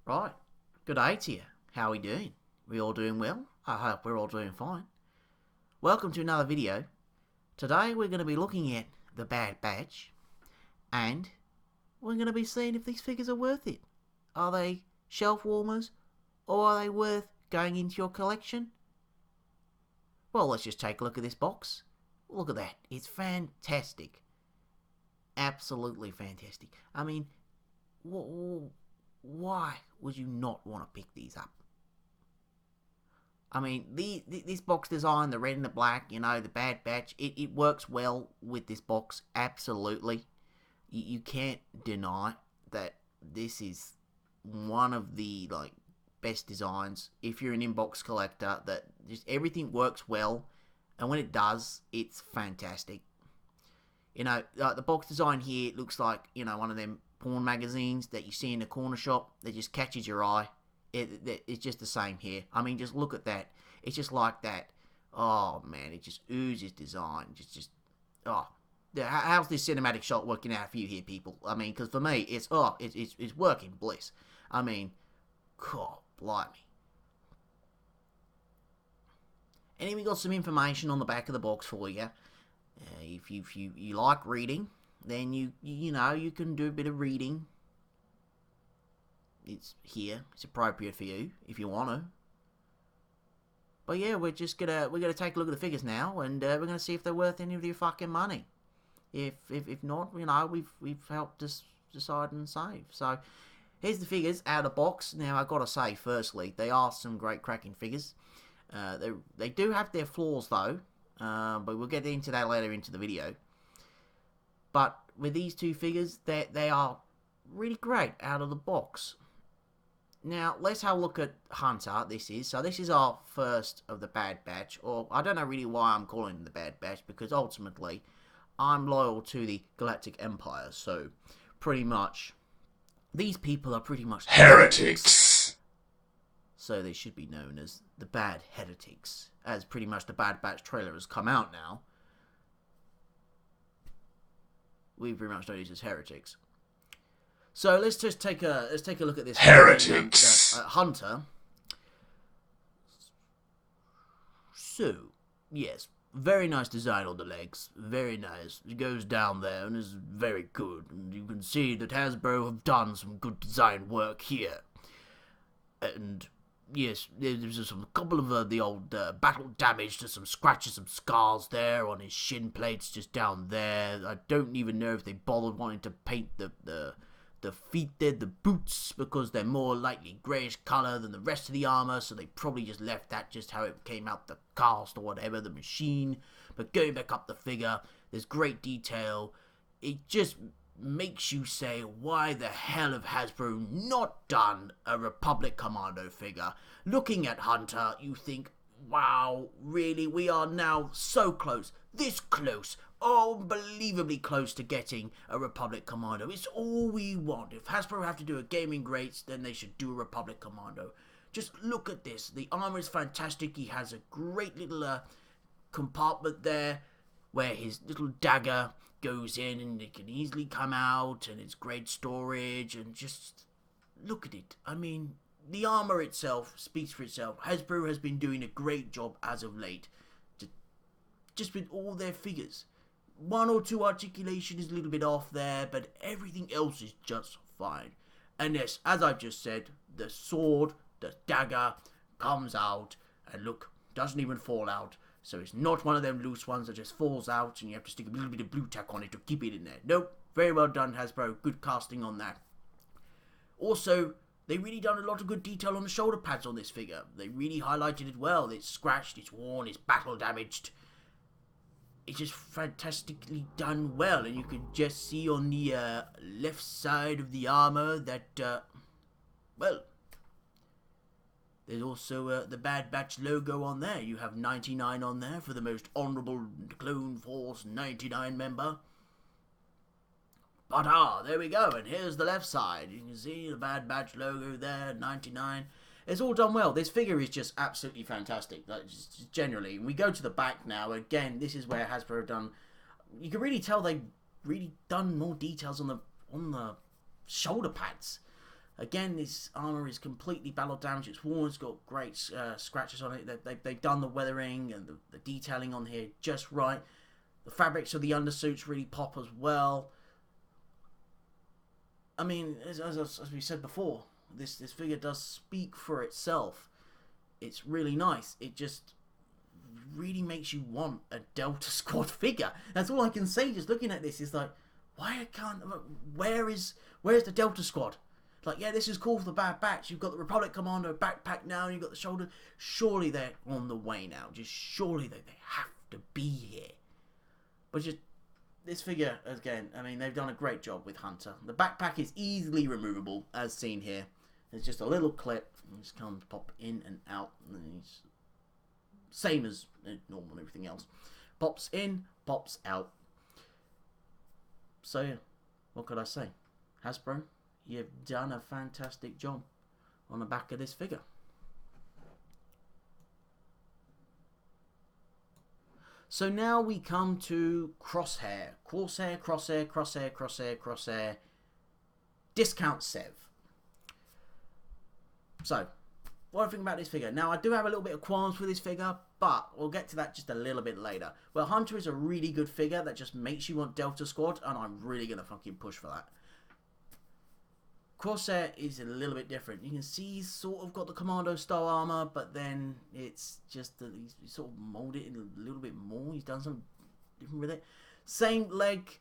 Right, good day to you. How are we doing? We all doing well? I hope we're all doing fine. Welcome to another video. Today we're going to be looking at the Bad Batch, and we're going to be seeing if these figures are worth it. Are they shelf warmers, or are they worth going into your collection? Well, let's just take a look at this box. Look at that. It's fantastic. Absolutely fantastic. I mean, why would you not want to pick these up? I mean, this box design, the red and the black, you know, the Bad Batch, it works well with this box, absolutely. You can't deny that this is one of the, best designs. If you're an inbox collector, that just everything works well, and when it does, it's fantastic. You know, the box design here looks like, one of them porn magazines that you see in the corner shop that just catches your eye. It's just the same here. I mean, just look at that. It's just like that. Oh, man, it just oozes design. How's this cinematic shot working out for you here, people? I mean, because for me, it's working bliss. I mean, God, blimey. And here we got some information on the back of the box for you. If you like reading, then you can do a bit of reading. It's here. It's appropriate for you if you want to. But yeah, we're gonna take a look at the figures now, and we're gonna see if they're worth any of your fucking money. If not, we've helped us decide and save. So here's the figures out of the box. Now I've got to say, firstly, they are some great cracking figures. They do have their flaws though, but we'll get into that later into the video. But with these two figures, they are really great out of the box. Now, let's have a look at Hunter, this is. So this is our first of the Bad Batch, or I don't know really why I'm calling it the Bad Batch, because ultimately, I'm loyal to the Galactic Empire, so pretty much, these people are pretty much heretics. So they should be known as the Bad Heretics, as pretty much the Bad Batch trailer has come out now. We pretty much know these as heretics. So let's just take a look at this heretics Hunter. So yes, very nice design on the legs, very nice. It goes down there and is very good. And you can see that Hasbro have done some good design work here. And yes, there's just a couple of the old battle damage, to some scratches, some scars there on his shin plates, just down there. I don't even know if they bothered wanting to paint the feet there, the boots, because they're more lightly greyish colour than the rest of the armour, so they probably just left that just how it came out the cast or whatever, the machine. But going back up the figure, there's great detail. It just makes you say, why the hell have Hasbro not done a Republic Commando figure? Looking at Hunter, you think, wow, really, we are now so close, this close, unbelievably close to getting a Republic Commando. It's all we want. If Hasbro have to do a Gaming Greats, then they should do a Republic Commando. Just look at this. The armor is fantastic. He has a great little compartment there where his little dagger goes in and it can easily come out, and it's great storage, and just look at it. I mean, the armor itself speaks for itself. Hasbro has been doing a great job as of late, just with all their figures. One or two articulation is a little bit off there, but everything else is just fine. And yes, as I've just said, the sword, the dagger, comes out, and look, doesn't even fall out. So it's not one of them loose ones that just falls out and you have to stick a little bit of blue tack on it to keep it in there. Nope, very well done, Hasbro. Good casting on that. Also, they really done a lot of good detail on the shoulder pads on this figure. They really highlighted it well. It's scratched, it's worn, it's battle damaged. It's just fantastically done well, and you can just see on the left side of the armor that, well, there's also the Bad Batch logo on there. You have 99 on there for the most honourable Clone Force 99 member. But there we go, and here's the left side. You can see the Bad Batch logo there, 99. It's all done well. This figure is just absolutely fantastic. Just generally, we go to the back now. Again, this is where Hasbro have done. You can really tell they've really done more details on the shoulder pads. Again, this armor is completely battle damaged. It's worn. It's got great scratches on it. They've done the weathering and the detailing on here just right. The fabrics of the undersuits really pop as well. I mean, as we said before, this figure does speak for itself. It's really nice. It just really makes you want a Delta Squad figure. That's all I can say. Just looking at this is like, why can't? Where's the Delta Squad? Like, yeah, this is cool for the Bad Batch. You've got the Republic Commando backpack now, and you've got the shoulder. Surely they're on the way now. Just surely they have to be here. But just this figure, again, I mean, they've done a great job with Hunter. The backpack is easily removable, as seen here. There's just a little clip. And just comes pop in and out. And he's same as normal and everything else. Pops in, pops out. So, yeah, what could I say? Hasbro, you've done a fantastic job on the back of this figure. So now we come to Crosshair. Crosshair. Discount Sev. So, what do I think about this figure? Now, I do have a little bit of qualms with this figure, but we'll get to that just a little bit later. Well, Hunter is a really good figure that just makes you want Delta Squad, and I'm really going to fucking push for that. Crosshair is a little bit different. You can see he's sort of got the Commando style armor, but then it's just that he's sort of molded it a little bit more. He's done something different with it. Same leg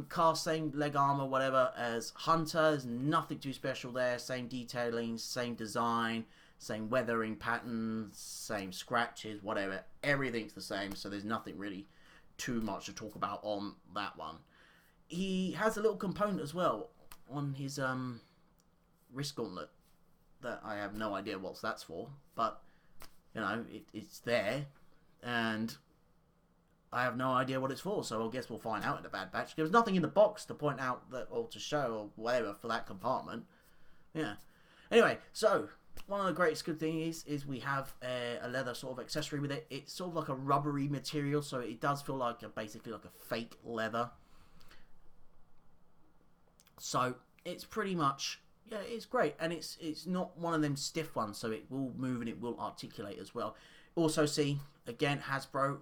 cast, same leg armor, whatever, as Hunter. There's nothing too special there. Same detailing, same design, same weathering patterns, same scratches, whatever. Everything's the same, so there's nothing really too much to talk about on that one. He has a little component as well on his wrist gauntlet that I have no idea what that's for, but you know, it's there, and I have no idea what it's for, so I guess we'll find out in the Bad Batch. There was nothing in the box to point out that, or to show, or whatever, for that compartment. Yeah. Anyway, so one of the greatest good things is we have a leather sort of accessory with it. It's sort of like a rubbery material, so it does feel like basically like a fake leather. So it's pretty much, yeah, it's great, and it's not one of them stiff ones, so it will move and it will articulate as well. Also see, again, Hasbro,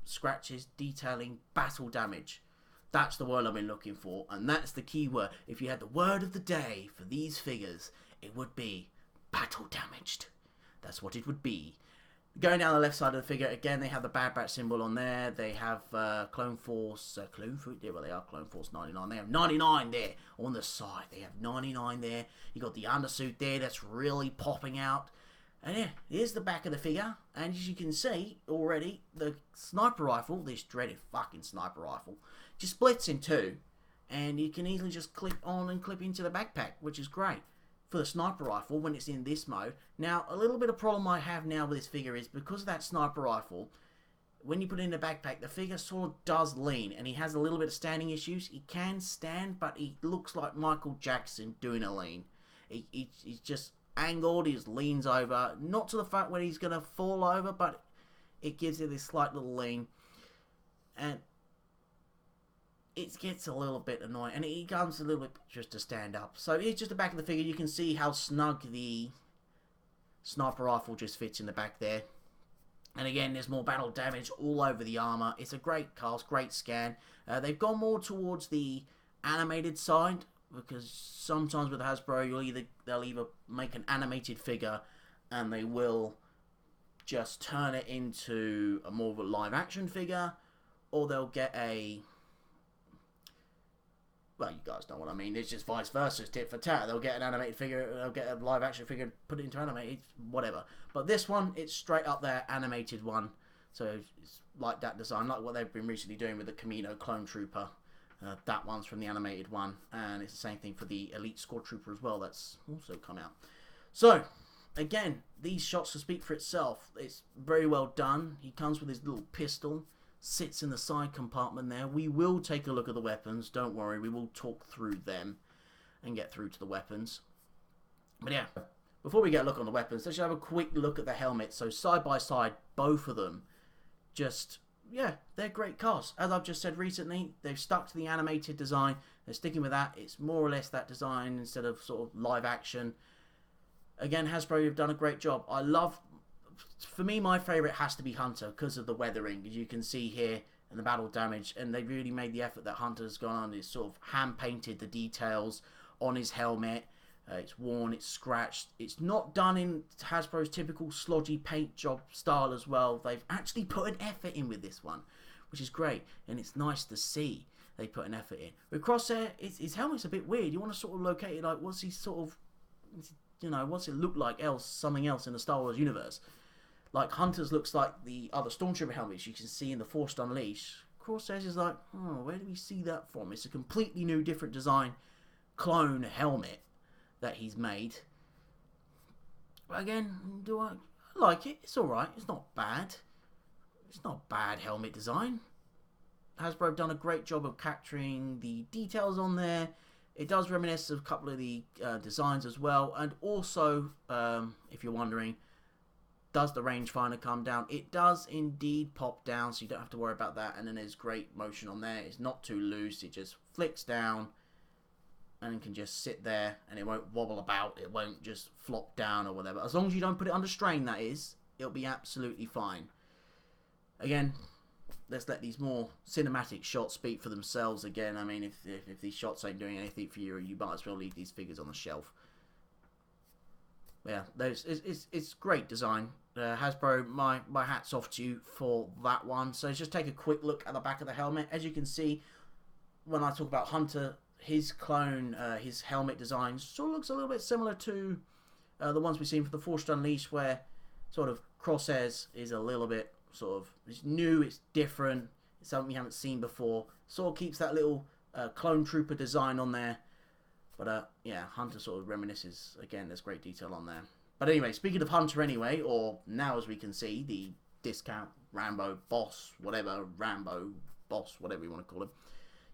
scratches, detailing, battle damage. That's the word I've been looking for, and that's the key word. If you had the word of the day for these figures, it would be battle damaged. That's what it would be. Going down the left side of the figure, again, they have the Bad Batch symbol on there. They have Clone Force, yeah, well, they are Clone Force 99. They have 99 there on the side. They have 99 there. You got the undersuit there that's really popping out. And yeah, here's the back of the figure. And as you can see already, the sniper rifle, this dreaded fucking sniper rifle, just splits in two. And you can easily just clip on and clip into the backpack, which is great for the sniper rifle when it's in this mode. Now, a little bit of problem I have now with this figure is because of that sniper rifle, when you put it in the backpack, the figure sort of does lean, and he has a little bit of standing issues. He can stand, but he looks like Michael Jackson doing a lean. He's just angled, he just leans over, not to the fact where he's going to fall over, but it gives it this slight little lean, and it gets a little bit annoying, and he comes a little bit just to stand up. So here's just the back of the figure. You can see how snug the sniper rifle just fits in the back there. And again, there's more battle damage all over the armor. It's a great cast, great scan. They've gone more towards the animated side, because sometimes with Hasbro, they'll either make an animated figure and they will just turn it into a more of a live action figure, or they'll get a, well, you guys know what I mean. It's just vice versa. It's tit for tat. They'll get an animated figure, they'll get a live action figure, put it into animated, whatever. But this one, it's straight up there, animated one. So it's like that design, like what they've been recently doing with the Camino Clone Trooper. That one's from the animated one, and it's the same thing for the Elite Squad Trooper as well. That's also come out. So, again, these shots will speak for itself. It's very well done. He comes with his little pistol, sits in the side compartment there. We will take a look at the weapons. Don't worry, we will talk through them and get through to the weapons. But yeah, before we get a look on the weapons, let's have a quick look at the helmet. So side by side, both of them, just, yeah, they're great casts. As I've just said recently, they've stuck to the animated design. They're sticking with that. It's more or less that design instead of sort of live action. Again, Hasbro have done a great job. I love, for me, my favourite has to be Hunter because of the weathering, as you can see here, and the battle damage. And they really made the effort that Hunter's gone on. It's sort of hand-painted the details on his helmet. It's worn, it's scratched. It's not done in Hasbro's typical slodgy paint job style as well. They've actually put an effort in with this one, which is great. And it's nice to see they put an effort in. With Crosshair, his helmet's a bit weird. You want to sort of locate it, like, what's he sort of, you know, what's it look like something else in the Star Wars universe? Like, Hunter's looks like the other Stormtrooper helmets you can see in The Force Unleashed. Crosshair's is like, oh, where do we see that from? It's a completely new, different design clone helmet that he's made. But again, I like it. It's alright. It's not bad. It's not bad helmet design. Hasbro have done a great job of capturing the details on there. It does reminisce of a couple of the designs as well. And also, if you're wondering, does the rangefinder come down? It does indeed pop down, so you don't have to worry about that. And then there's great motion on there. It's not too loose. It just flicks down and can just sit there, and it won't wobble about. It won't just flop down or whatever. As long as you don't put it under strain, that is, it'll be absolutely fine. Again, let's let these more cinematic shots speak for themselves again. I mean, if these shots ain't doing anything for you, you might as well leave these figures on the shelf. Yeah, it's great design. Hasbro, my hat's off to you for that one. So just take a quick look at the back of the helmet. As you can see, when I talk about Hunter, his clone, his helmet design sort of looks a little bit similar to the ones we've seen for The Force Unleashed, where sort of Crosshairs is a little bit sort of, it's new, it's different, it's something we haven't seen before. Sort of keeps that little clone trooper design on there. But yeah, Hunter sort of reminisces. Again, there's great detail on there. But anyway, speaking of Hunter anyway, or now as we can see, the discount Rambo boss, whatever, Rambo boss, whatever you want to call him.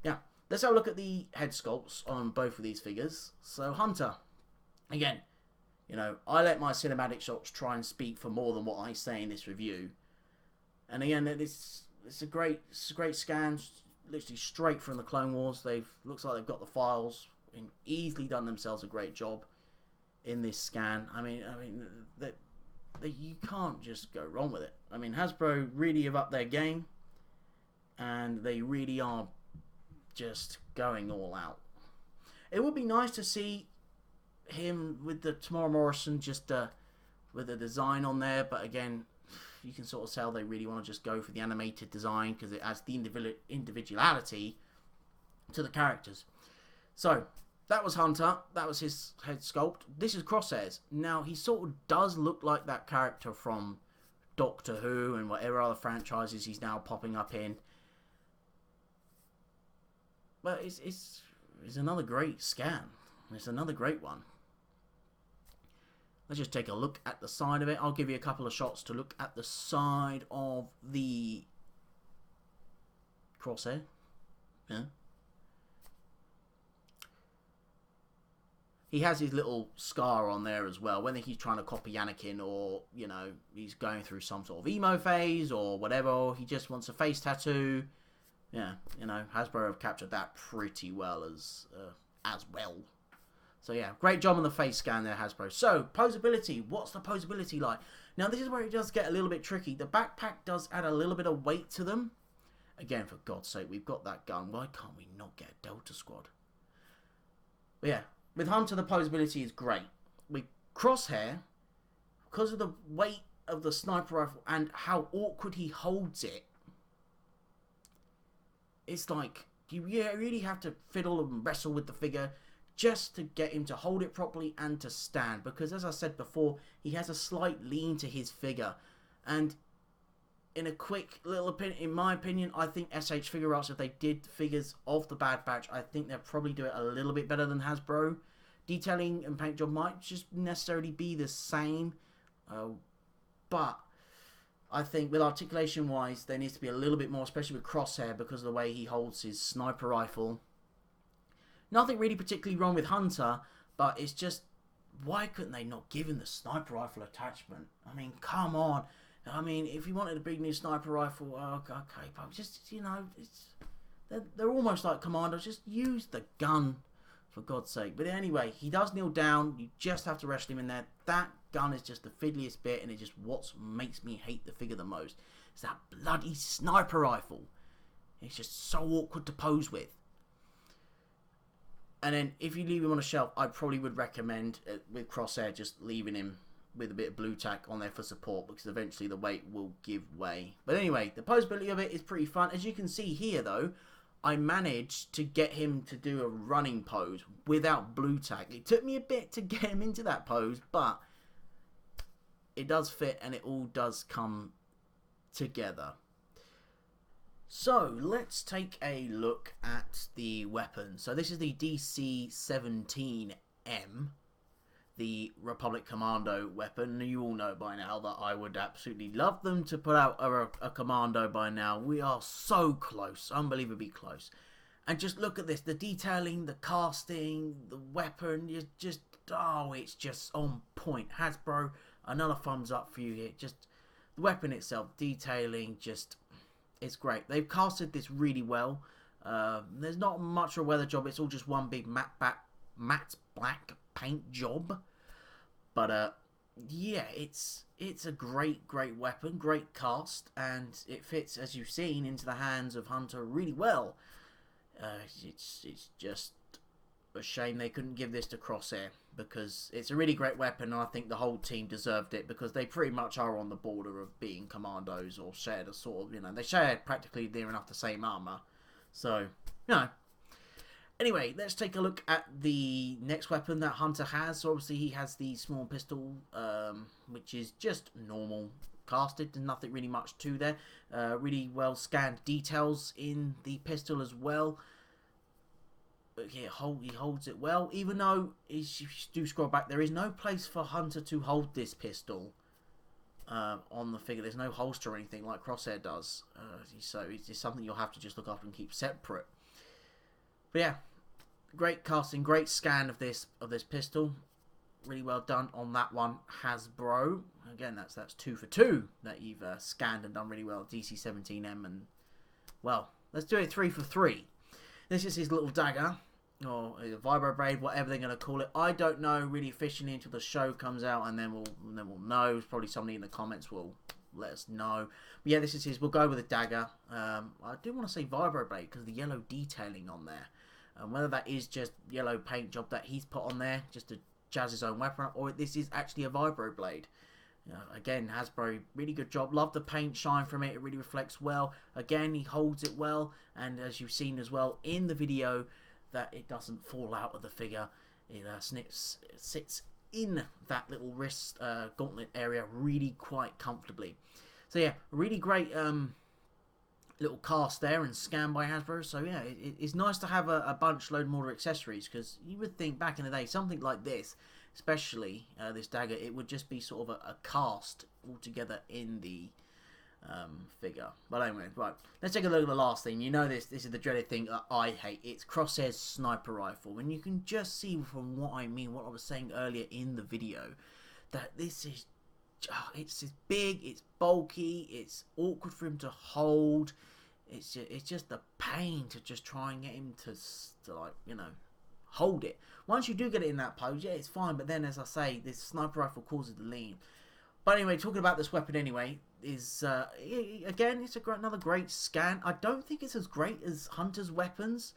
Yeah, let's have a look at the head sculpts on both of these figures. So Hunter, again, you know, I let my cinematic shots try and speak for more than what I say in this review. And again, it's a great scan, literally straight from the Clone Wars. Looks like they've got the files and easily done themselves a great job in this scan. I mean that you can't just go wrong with it. I mean, Hasbro really have upped their game, and they really are just going all out. It would be nice to see him with the Tamora Morrison just with the design on there, but again, you can sort of tell they really want to just go for the animated design because it adds the individuality to the characters. So that was Hunter. That was his head sculpt. This is Crosshairs. Now, he sort of does look like that character from Doctor Who and whatever other franchises he's now popping up in. But it's another great scan. It's another great one. Let's just take a look at the side of it. I'll give you a couple of shots to look at the side of the Crosshair. Yeah. He has his little scar on there as well. Whether he's trying to copy Anakin or, you know, he's going through some sort of emo phase or whatever. Or he just wants a face tattoo. Yeah, you know, Hasbro have captured that pretty well as well. So yeah, great job on the face scan there, Hasbro. So, posability. What's the posability like? Now, this is where it does get a little bit tricky. The backpack does add a little bit of weight to them. Again, for God's sake, we've got that gun. Why can't we not get a Delta Squad? But yeah, with Hunter, the posability is great. With Crosshair, because of the weight of the sniper rifle and how awkward he holds it, it's like, you really have to fiddle and wrestle with the figure just to get him to hold it properly and to stand. Because as I said before, he has a slight lean to his figure. And in a quick little opinion, in my opinion, I think SH Figure Arts, if they did figures of the Bad Batch, I think they'll probably do it a little bit better than Hasbro. Detailing and paint job might just necessarily be the same. But I think with articulation wise, there needs to be a little bit more, especially with Crosshair, because of the way he holds his sniper rifle. Nothing really particularly wrong with Hunter, but it's just, why couldn't they not give him the sniper rifle attachment? I mean, come on. I mean, if you wanted a big new sniper rifle, okay, but just, you know, they're almost like commandos. Just use the gun, for God's sake. But anyway, he does kneel down. You just have to wrestle him in there. That gun is just the fiddliest bit, and it just what makes me hate the figure the most. It's that bloody sniper rifle. It's just so awkward to pose with. And then if you leave him on a shelf, I probably would recommend with Crosshair just leaving him with a bit of blue tack on there for support, because eventually the weight will give way. But anyway, the posability of it is pretty fun. As you can see here though, I managed to get him to do a running pose without blue tack. It took me a bit to get him into that pose, but it does fit and it all does come together. So let's take a look at the weapon. So this is the DC-17M, the Republic Commando weapon. You all know by now that I would absolutely love them to put out a Commando by now. We are so close, unbelievably close. And just look at this, the detailing, the casting, the weapon, it's just on point. Hasbro, another thumbs up for you here. Just the weapon itself, detailing, it's great. They've casted this really well. There's not much of a weather job. It's all just one big matte black paint job. But yeah, it's a great weapon, great cast, and it fits, as you've seen, into the hands of Hunter really well. It's just a shame they couldn't give this to Crosshair, because it's a really great weapon, and I think the whole team deserved it, because they pretty much are on the border of being commandos, or shared a sort of, they share practically near enough the same armor. So, Anyway, let's take a look at the next weapon that Hunter has. So obviously he has the small pistol, which is just normal casted. There's nothing really much to there. Really well scanned details in the pistol as well. But yeah, he holds it well. Even though, if you do scroll back, there is no place for Hunter to hold this pistol on the figure. There's no holster or anything like Crosshair does. So it's just something you'll have to just look up and keep separate. But yeah, great casting, great scan of this pistol. Really well done on that one, Hasbro. Again, that's 2 for 2 that you've scanned and done really well. DC-17M, and well, let's do it 3 for 3. This is his little dagger, or a vibro blade, whatever they're going to call it. I don't know really officially until the show comes out, and then we'll know. Probably somebody in the comments will let us know. But yeah, this is his. We'll go with a dagger. I do want to say vibro blade because the yellow detailing on there. Whether that is just yellow paint job that he's put on there just to jazz his own weapon up, or this is actually a vibro blade. Again, Hasbro, really good job. Love the paint shine from it. It really reflects well. Again, he holds it well, and as you've seen as well in the video, that it doesn't fall out of the figure. It sits in that little wrist gauntlet area really quite comfortably. So yeah, really great little cast there and scan by Hasbro. So yeah, it's nice to have a bunch load more accessories, because you would think back in the day something like this, especially this dagger, it would just be sort of a cast altogether in the figure. But anyway, right, let's take a look at the last thing. You know, this is the dreaded thing that I hate. It's Crosshair's sniper rifle, and you can just see from what I mean, what I was saying earlier in the video, that this is it's big, it's bulky, it's awkward for him to hold. It's just a pain to just try and get him to like, hold it. Once you do get it in that pose, yeah, it's fine. But then, as I say, this sniper rifle causes the lean. But anyway, talking about this weapon anyway, is again, it's another great scan. I don't think it's as great as Hunter's weapons.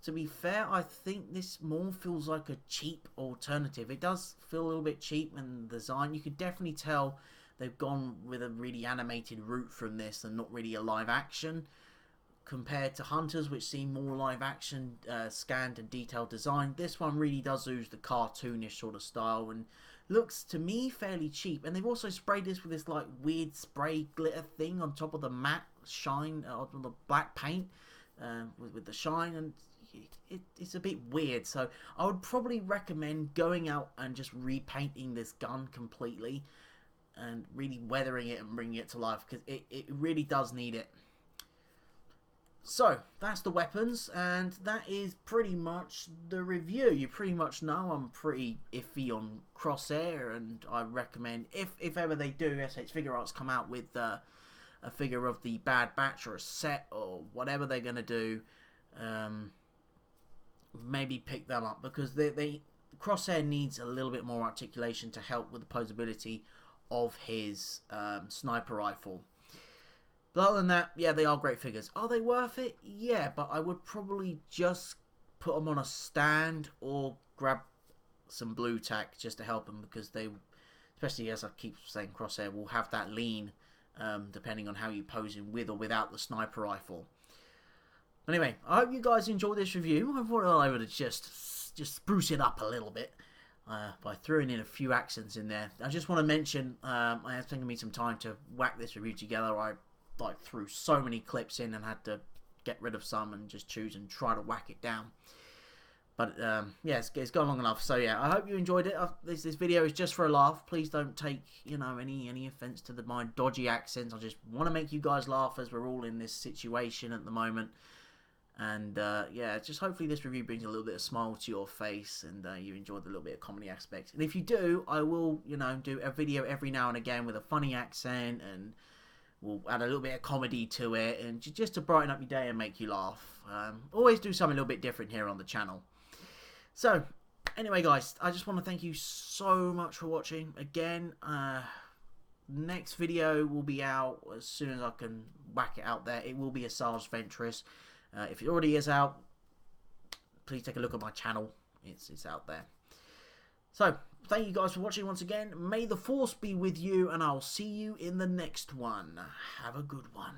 To be fair, I think this more feels like a cheap alternative. It does feel a little bit cheap in the design. You could definitely tell they've gone with a really animated route from this and not really a live action, compared to Hunter's, which seem more live action, scanned and detailed design. This one really does ooze the cartoonish sort of style and looks to me fairly cheap. And they've also sprayed this with this like weird spray glitter thing on top of the matte shine, on the black paint. With the shine, and it's a bit weird. So I would probably recommend going out and just repainting this gun completely and really weathering it and bringing it to life, because it really does need it. So that's the weapons, and that is pretty much the review. You pretty much know I'm pretty iffy on Crosshair, and I recommend if ever they do, SH Figure Arts come out with a figure of the Bad Batch or a set or whatever they're going to do, maybe pick them up, because Crosshair needs a little bit more articulation to help with the posability of his sniper rifle. But other than that, yeah, they are great figures. Are they worth it? Yeah, but I would probably just put them on a stand or grab some blue tack just to help them, because they, especially as I keep saying, Crosshair will have that lean depending on how you pose him with or without the sniper rifle. Anyway, I hope you guys enjoyed this review. I thought I would just spruce it up a little bit by throwing in a few accents in there. I just want to mention, it has taken me some time to whack this review together. I threw so many clips in and had to get rid of some and just choose and try to whack it down. But yeah, it's gone long enough. So yeah, I hope you enjoyed it. This video is just for a laugh. Please don't take any offense to my dodgy accents. I just want to make you guys laugh as we're all in this situation at the moment. And yeah, just hopefully this review brings a little bit of smile to your face, and you enjoyed the little bit of comedy aspect. And if you do, I will do a video every now and again with a funny accent, and we'll add a little bit of comedy to it, and just to brighten up your day and make you laugh. Always do something a little bit different here on the channel. So, anyway guys, I just want to thank you so much for watching. Again, next video will be out as soon as I can whack it out there. It will be a Sarge Ventress. If it already is out, please take a look at my channel. It's out there. So, thank you guys for watching once again. May the Force be with you, and I'll see you in the next one. Have a good one.